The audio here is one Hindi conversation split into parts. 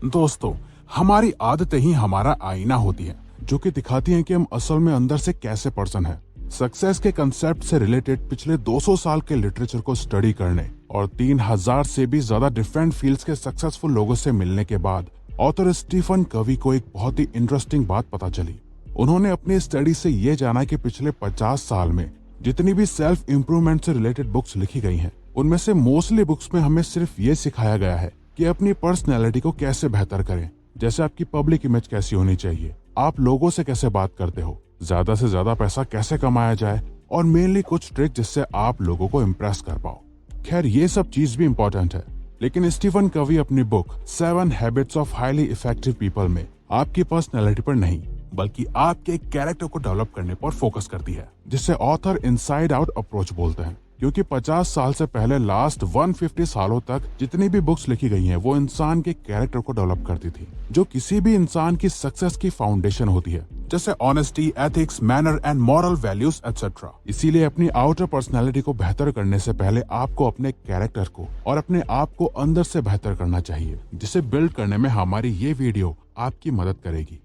दोस्तों, हमारी आदतें ही हमारा आईना होती है, जो कि दिखाती हैं कि हम असल में अंदर से कैसे पर्सन हैं। सक्सेस के कंसेप्ट से रिलेटेड पिछले 200 साल के लिटरेचर को स्टडी करने और 3000 से भी ज्यादा डिफरेंट फील्ड्स के सक्सेसफुल लोगों से मिलने के बाद ऑथर स्टीफन कवी को एक बहुत ही इंटरेस्टिंग बात पता चली। उन्होंने अपनी स्टडी से ये जाना कि पिछले 50 साल में जितनी भी सेल्फ इंप्रूवमेंट से रिलेटेड बुक्स लिखी गई हैं, उनमें से मोस्टली बुक्स में हमें सिर्फ ये सिखाया गया है कि अपनी पर्सनैलिटी को कैसे बेहतर करें। जैसे आपकी पब्लिक इमेज कैसी होनी चाहिए, आप लोगों से कैसे बात करते हो, ज्यादा से ज्यादा पैसा कैसे कमाया जाए, और मेनली कुछ ट्रिक जिससे आप लोगों को इम्प्रेस कर पाओ। खैर, ये सब चीज भी इम्पोर्टेंट है, लेकिन स्टीफन कवी अपनी book 7 habits of highly effective people में आपकी पर्सनैलिटी पर नहीं, बल्कि आपके कैरेक्टर को डेवलप करने पर फोकस करती है, जिसे ऑथर इनसाइड आउट अप्रोच बोलते हैं। क्योंकि 50 साल से पहले लास्ट 150 सालों तक जितनी भी बुक्स लिखी गई हैं, वो इंसान के कैरेक्टर को डेवलप करती थी, जो किसी भी इंसान की सक्सेस की फाउंडेशन होती है, जैसे honesty, ethics, manner and moral values etcetera. इसीलिए अपनी आउटर पर्सनैलिटी को बेहतर करने से पहले आपको अपने कैरेक्टर को और अपने आप को अंदर से बेहतर करना चाहिए, जिसे बिल्ड करने में हमारी ये वीडियो आपकी मदद करेगी।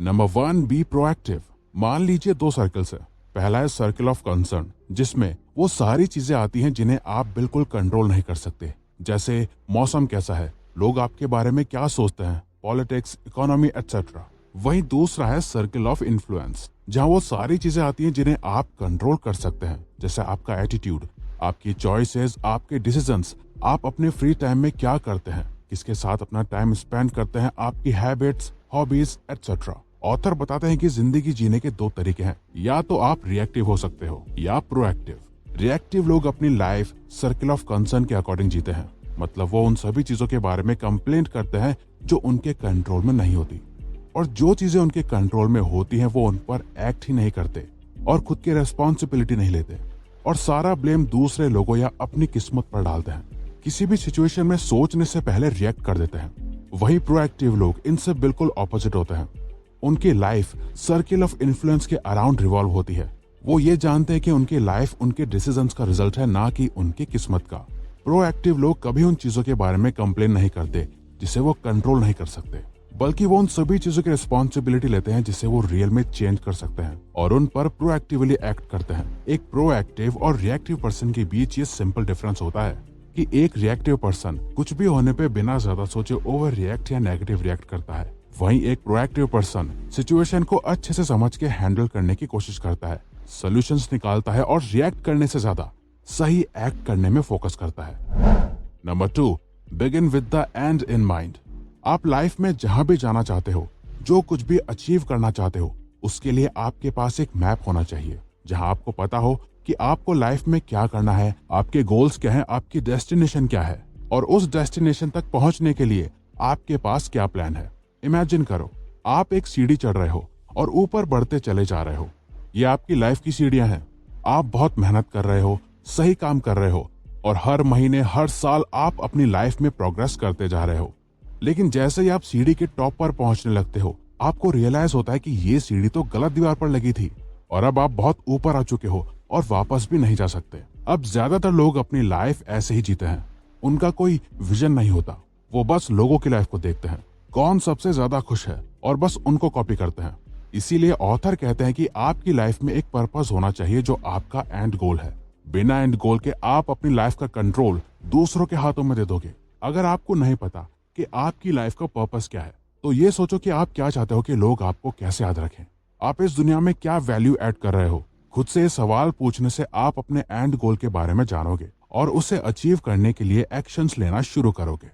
Number 1, be proactive. मान लीजिए 2 सर्कल्स है। पहला है सर्कल ऑफ कंसर्न, जिसमें वो सारी चीजें आती हैं जिन्हें आप बिल्कुल कंट्रोल नहीं कर सकते, जैसे मौसम कैसा है, लोग आपके बारे में क्या सोचते हैं, पॉलिटिक्स, इकोनॉमी एटसेट्रा। वहीं दूसरा है सर्कल ऑफ इन्फ्लुएंस, जहां वो सारी चीजें आती हैं जिन्हें आप कंट्रोल कर सकते हैं, जैसे आपका एटीट्यूड, आपकी चॉइसेस, आपके डिसीजंस, आप अपने फ्री टाइम में क्या करते हैं, किसके साथ अपना टाइम स्पेंड करते हैं, आपकी हैबिट्स, हॉबीज एटसेट्रा। ऑथर बताते हैं कि जिंदगी जीने के 2 तरीके हैं, या तो आप रिएक्टिव हो सकते हो या प्रोएक्टिव। रिएक्टिव लोग अपनी लाइफ सर्कल ऑफ कंसर्न के अकॉर्डिंग जीते हैं, मतलब वो उन सभी चीजों के बारे में कंप्लेंट करते हैं जो उनके कंट्रोल में नहीं होती, और जो चीजें उनके कंट्रोल में होती हैं वो उन पर एक्ट ही नहीं करते और खुद की रेस्पॉन्सिबिलिटी नहीं लेते, और सारा ब्लेम दूसरे लोगों या अपनी किस्मत पर डालते हैं। किसी भी सिचुएशन में सोचने से पहले रिएक्ट कर देते हैं। वही प्रोएक्टिव लोग इनसे बिल्कुल ऑपोजिट होते हैं। उनकी लाइफ सर्किल ऑफ इन्फ्लुएंस के अराउंड रिवॉल्व होती है। वो ये जानते हैं कि उनकी लाइफ उनके डिसीजंस का रिजल्ट है, ना कि उनकी किस्मत का। प्रोएक्टिव लोग कभी उन चीजों के बारे में कंप्लेन नहीं करते जिसे वो कंट्रोल नहीं कर सकते, बल्कि वो उन सभी चीजों की रिस्पॉन्सिबिलिटी लेते हैं जिसे वो रियल में चेंज कर सकते हैं, और उन पर प्रोएक्टिवली एक्ट करते हैं। एक प्रोएक्टिव और रिएक्टिव पर्सन के बीच ये सिंपल डिफरेंस होता है कि एक रिएक्टिव पर्सन कुछ भी होने पे बिना ज्यादा सोचे ओवर रिएक्ट या नेगेटिव रिएक्ट करता है, वहीं एक प्रोएक्टिव पर्सन सिचुएशन को अच्छे से समझ के हैंडल करने की कोशिश करता है, सॉल्यूशंस निकालता है और रिएक्ट करने से ज्यादा सही एक्ट करने में फोकस करता है। Number 2, begin with the and in mind. आप लाइफ में जहां भी जाना चाहते हो, जो कुछ भी अचीव करना चाहते हो, उसके लिए आपके पास एक मैप होना चाहिए, जहां आपको पता हो कि आपको लाइफ में क्या करना है, आपके गोल्स क्या हैं, आपकी डेस्टिनेशन क्या है, और उस डेस्टिनेशन तक पहुंचने के लिए आपके पास क्या प्लान है। इमेजिन करो, आप एक सीढ़ी चढ़ रहे हो और ऊपर बढ़ते चले जा रहे हो। ये आपकी लाइफ की सीढ़ियां हैं। आप बहुत मेहनत कर रहे हो, सही काम कर रहे हो, और हर महीने, हर साल आप अपनी लाइफ में प्रोग्रेस करते जा रहे हो। लेकिन जैसे ही आप सीढ़ी के टॉप पर पहुंचने लगते हो, आपको रियलाइज होता है कि ये सीढ़ी तो गलत दीवार पर लगी थी, और अब आप बहुत ऊपर आ चुके हो और वापस भी नहीं जा सकते। अब ज्यादातर लोग अपनी लाइफ ऐसे ही जीते हैं। उनका कोई विजन नहीं होता, वो बस लोगों की लाइफ को देखते हैं, कौन सबसे ज्यादा खुश है, और बस उनको कॉपी करते हैं। इसीलिए ऑथर कहते हैं कि आपकी लाइफ में एक पर्पस होना चाहिए जो आपका एंड गोल है। बिना एंड गोल के आप अपनी लाइफ का कंट्रोल दूसरों के हाथों में दे दोगे। अगर आपको नहीं पता कि आपकी लाइफ का पर्पस क्या है, तो ये सोचो कि आप क्या चाहते हो कि लोग आपको कैसे याद रखें। आप इस दुनिया में क्या वैल्यू ऐड कर रहे हो। खुद से सवाल पूछने से आप अपने एंड गोल के बारे में जानोगे और उसे अचीव करने के लिए एक्शंस लेना शुरू करोगे।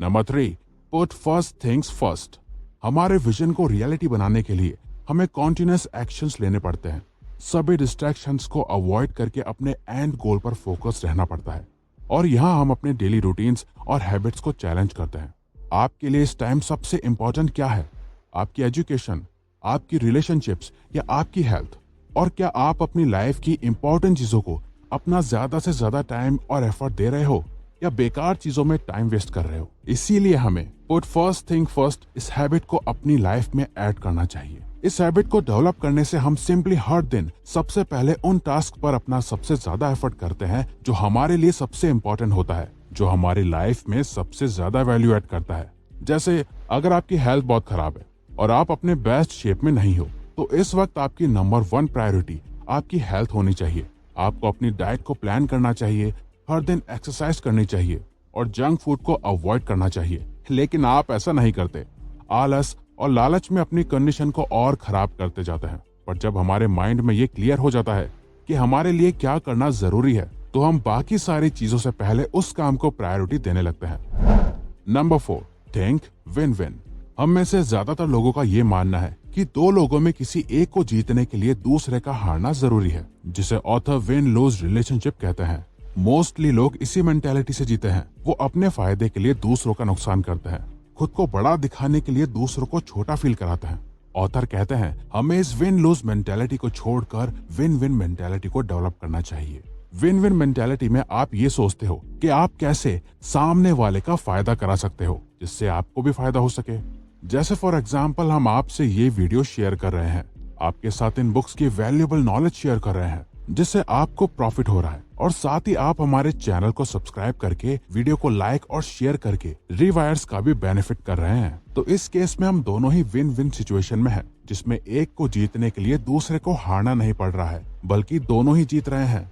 Number 3, put first things first. हमारे विजन को रियलिटी बनाने के लिए हमें कॉन्टिन्यूअस एक्शंस लेने पड़ते हैं। सभी डिस्ट्रैक्शंस को अवॉइड करके अपने एंड गोल पर फोकस रहना पड़ता है, और यहाँ हम अपने डेली रूटीन्स और हैबिट्स को चैलेंज करते हैं। आपके लिए इस टाइम सबसे इंपॉर्टेंट क्या है? आपकी एजुकेशन, आपकी रिलेशनशिप्स या आपकी हेल्थ? और क्या आप अपनी लाइफ की इंपॉर्टेंट चीजों को अपना ज्यादा से ज्यादा टाइम और एफर्ट दे रहे हो, या बेकार चीजों में टाइम वेस्ट कर रहे हो? इसीलिए हमें पुट फर्स्ट थिंग फर्स्ट इस हैबिट को अपनी लाइफ में ऐड करना चाहिए। इस हैबिट को डेवलप करने से हम सिंपली हर दिन सबसे पहले उन टास्क पर अपना सबसे ज्यादा एफर्ट करते हैं जो हमारे लिए सबसे इम्पोर्टेंट होता है, जो हमारी लाइफ में सबसे ज्यादा वैल्यू ऐड करता है। जैसे अगर आपकी हेल्थ बहुत खराब है और आप अपने बेस्ट शेप में नहीं हो, तो इस वक्त आपकी नंबर 1 प्रायोरिटी आपकी हेल्थ होनी चाहिए। आपको अपनी डाइट को प्लान करना चाहिए, हर दिन एक्सरसाइज करनी चाहिए और जंक फूड को अवॉइड करना चाहिए। लेकिन आप ऐसा नहीं करते, आलस और लालच में अपनी कंडीशन को और खराब करते जाते हैं। पर जब हमारे माइंड में ये क्लियर हो जाता है कि हमारे लिए क्या करना जरूरी है, तो हम बाकी सारी चीजों से पहले उस काम को प्रायोरिटी देने लगते हैं। Number 4, think win win. हम में से ज्यादातर लोगों का ये मानना है कि 2 लोगों में किसी एक को जीतने के लिए दूसरे का हारना जरूरी है, जिसे ऑथर विन लूज रिलेशनशिप कहते हैं। मोस्टली लोग इसी मेंटेलिटी से जीते हैं। वो अपने फायदे के लिए दूसरों का नुकसान करते हैं, खुद को बड़ा दिखाने के लिए दूसरों को छोटा फील कराते हैं। ऑथर कहते हैं हमें इस विन लूज मेंटेलिटी को छोड़कर विन विन मेंटेलिटी को डेवलप करना चाहिए। विन विन मेंटेलिटी में आप ये सोचते हो कि आप कैसे सामने वाले का फायदा करा सकते हो जिससे आपको भी फायदा हो सके। जैसे फॉर एग्जाम्पल हम आपसे ये वीडियो शेयर कर रहे हैं, आपके साथ इन बुक्स की वैल्यूएबल नॉलेज शेयर कर रहे हैं जिससे आपको प्रॉफिट हो रहा है, और साथ ही आप हमारे चैनल को सब्सक्राइब करके वीडियो को लाइक और शेयर करके रिवायर्स का भी बेनिफिट कर रहे हैं। तो इस केस में हम दोनों ही विन विन सिचुएशन में हैं, जिसमें एक को जीतने के लिए दूसरे को हारना नहीं पड़ रहा है, बल्कि दोनों ही जीत रहे हैं।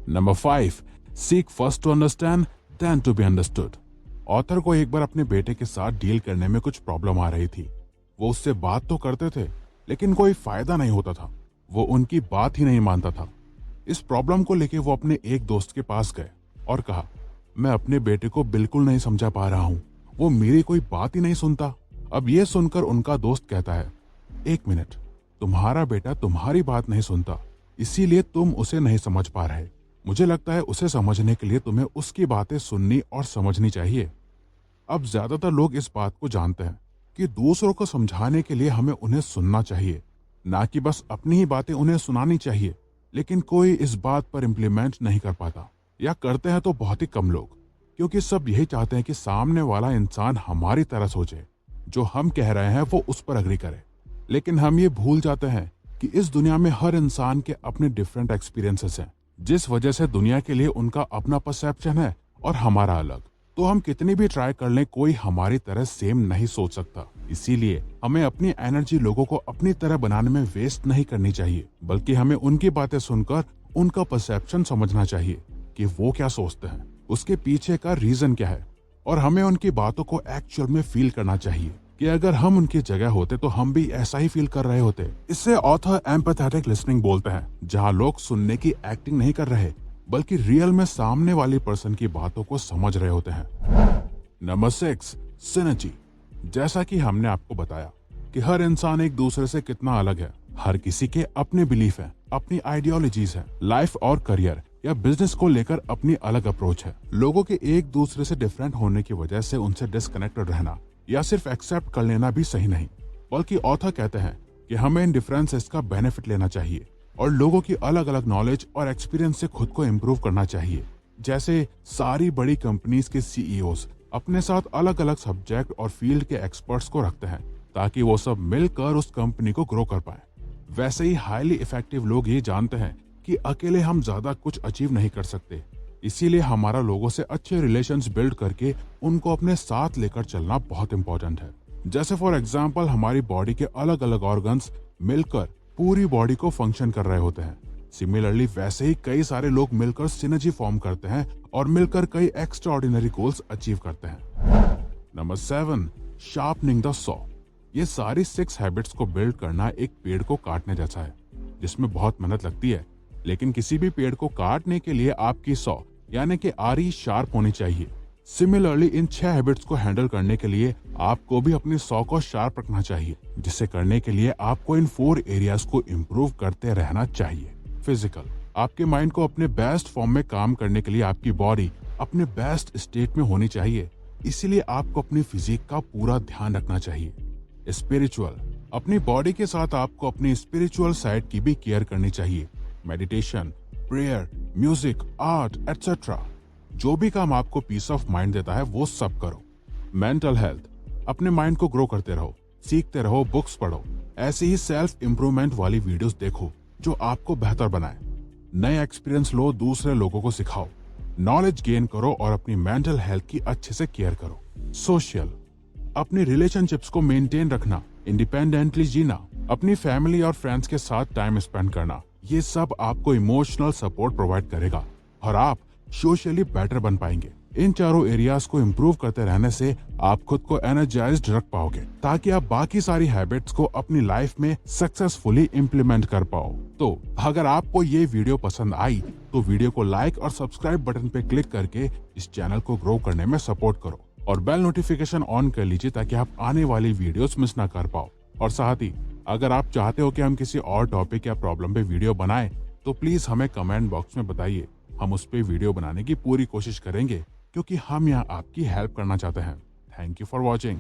Number 5, seek first to understand then to be understood. Author को एक बार अपने बेटे के साथ डील करने में कुछ प्रॉब्लम आ रही थी। वो उससे बात तो करते थे लेकिन कोई फायदा नहीं होता था। वो उनकी बात ही नहीं मानता था। इस प्रॉब्लम को लेके वो अपने एक दोस्त के पास गए और कहा, मैं अपने बेटे को बिल्कुल नहीं समझा पा रहा हूँ, वो मेरी कोई बात ही नहीं सुनता। अब ये सुनकर उनका दोस्त कहता है, 1 मिनट, तुम्हारा बेटा तुम्हारी बात नहीं सुनता, इसीलिए तुम उसे नहीं समझ पा रहे। मुझे लगता है उसे समझने के लिए तुम्हें उसकी बातें सुननी और समझनी चाहिए। अब ज्यादातर लोग इस बात को जानते हैं कि दूसरों को समझाने के लिए हमें उन्हें सुनना चाहिए, ना कि बस अपनी ही बातें उन्हें सुनानी चाहिए। लेकिन कोई इस बात पर इम्प्लीमेंट नहीं कर पाता, या करते हैं तो बहुत ही कम लोग, क्योंकि सब यही चाहते हैं कि सामने वाला इंसान हमारी तरह सोचे, जो हम कह रहे हैं वो उस पर अग्री करे। लेकिन हम ये भूल जाते हैं कि इस दुनिया में हर इंसान के अपने डिफरेंट एक्सपीरियंसेस हैं, जिस वजह से दुनिया के लिए उनका अपना परसेप्शन है और हमारा अलग। तो हम कितनी भी ट्राई कर लें, कोई हमारी तरह सेम नहीं सोच सकता। इसीलिए हमें अपनी एनर्जी लोगों को अपनी तरह बनाने में वेस्ट नहीं करनी चाहिए, बल्कि हमें उनकी बातें सुनकर उनका परसेप्शन समझना चाहिए कि वो क्या सोचते हैं, उसके पीछे का रीजन क्या है, और हमें उनकी बातों को एक्चुअल में फील करना चाहिए कि अगर हम उनकी जगह होते तो हम भी ऐसा ही फील कर रहे होते। इससे ऑथर एम्पैथेटिक लिसनिंग बोलते हैं, जहाँ लोग सुनने की एक्टिंग नहीं कर रहे, बल्कि रियल में सामने वाली पर्सन की बातों को समझ रहे होते हैं। Number 6, synergy. जैसा कि हमने आपको बताया कि हर इंसान एक दूसरे से कितना अलग है। हर किसी के अपने बिलीफ हैं, अपनी आइडियोलॉजीज हैं, लाइफ और करियर या बिजनेस को लेकर अपनी अलग अप्रोच है। लोगों के एक दूसरे से डिफरेंट होने की वजह से उनसे डिस्कनेक्टेड रहना या सिर्फ एक्सेप्ट कर लेना भी सही नहीं, बल्कि ऑथर कहते हैं कि हमें इन डिफरेंसेस का बेनिफिट लेना चाहिए और लोगों की अलग अलग नॉलेज और एक्सपीरियंस से खुद को इम्प्रूव करना चाहिए। जैसे सारी बड़ी कंपनीज के सीईओज अपने साथ अलग अलग सब्जेक्ट और फील्ड के एक्सपर्ट्स को रखते हैं ताकि वो सब मिलकर उस कंपनी को ग्रो कर पाए। वैसे ही हाईली इफेक्टिव लोग ये जानते हैं कि अकेले हम ज्यादा कुछ अचीव नहीं कर सकते, इसीलिए हमारा लोगों से अच्छे रिलेशंस बिल्ड करके उनको अपने साथ लेकर चलना बहुत इंपॉर्टेंट है। जैसे फॉर एग्जाम्पल हमारी बॉडी के अलग अलग ऑर्गन्स मिलकर पूरी बॉडी को फंक्शन कर रहे होते हैं। सिमिलरली वैसे ही कई सारे लोग मिलकर सिनर्जी फॉर्म करते हैं और मिलकर कई एक्स्ट्राऑर्डिनरी गोल्स अचीव करते हैं। Number 7, sharpening the saw. ये सारी 6 हैबिट्स को बिल्ड करना एक पेड़ को काटने जैसा है, जिसमें बहुत मेहनत लगती है। लेकिन किसी भी पेड़ को काटने के लिए आपकी सॉ यानी कि आरी शार्प होनी चाहिए। सिमिलरली इन 6 हैबिट्स को हैंडल करने के लिए आपको भी अपनी सॉ को शार्प रखना चाहिए, जिसे करने के लिए आपको इन 4 एरियाज को इम्प्रूव करते रहना चाहिए। फिजिकल, आपके माइंड को अपने बेस्ट फॉर्म में काम करने के लिए आपकी बॉडी अपने बेस्ट स्टेट में होनी चाहिए, इसीलिए आपको अपनी फिजिक का पूरा ध्यान रखना चाहिए। स्पिरिचुअल, अपनी बॉडी के साथ आपको अपनी स्पिरिचुअल साइड की भी केयर करनी चाहिए। Meditation, prayer, music, art etcetera, जो भी काम आपको पीस ऑफ माइंड देता है वो सब करो। मेंटल हेल्थ, अपने माइंड को ग्रो करते रहो, सीखते रहो, बुक्स पढ़ो, ऐसे ही सेल्फ इम्प्रूवमेंट वाली वीडियोस देखो जो आपको बेहतर बनाए। नए एक्सपीरियंस लो, दूसरे लोगों को सिखाओ, नॉलेज गेन करो और अपनी मेंटल हेल्थ की अच्छे से केयर करो। सोशल, अपनी रिलेशनशिप्स को मेंटेन रखना, इंडिपेंडेंटली जीना, अपनी फैमिली और फ्रेंड्स के साथ टाइम स्पेंड करना, ये सब आपको इमोशनल सपोर्ट प्रोवाइड करेगा और आप सोशली बेटर बन पाएंगे। इन चारों एरियाज को इम्प्रूव करते रहने से आप खुद को एनर्जाइज्ड रख पाओगे ताकि आप बाकी सारी हैबिट्स को अपनी लाइफ में सक्सेसफुली इम्प्लीमेंट कर पाओ। तो अगर आपको ये वीडियो पसंद आई तो वीडियो को लाइक और सब्सक्राइब बटन पे क्लिक करके इस चैनल को ग्रो करने में सपोर्ट करो और बेल नोटिफिकेशन ऑन कर लीजिए ताकि आप आने वाली वीडियोस मिस ना कर पाओ। और साथ ही अगर आप चाहते हो कि हम किसी और टॉपिक या प्रॉब्लम पे वीडियो बनाएं तो प्लीज हमें कमेंट बॉक्स में बताइए। हम उस पे वीडियो बनाने की पूरी कोशिश करेंगे क्योंकि हम यहाँ आपकी हेल्प करना चाहते हैं। Thank you for watching.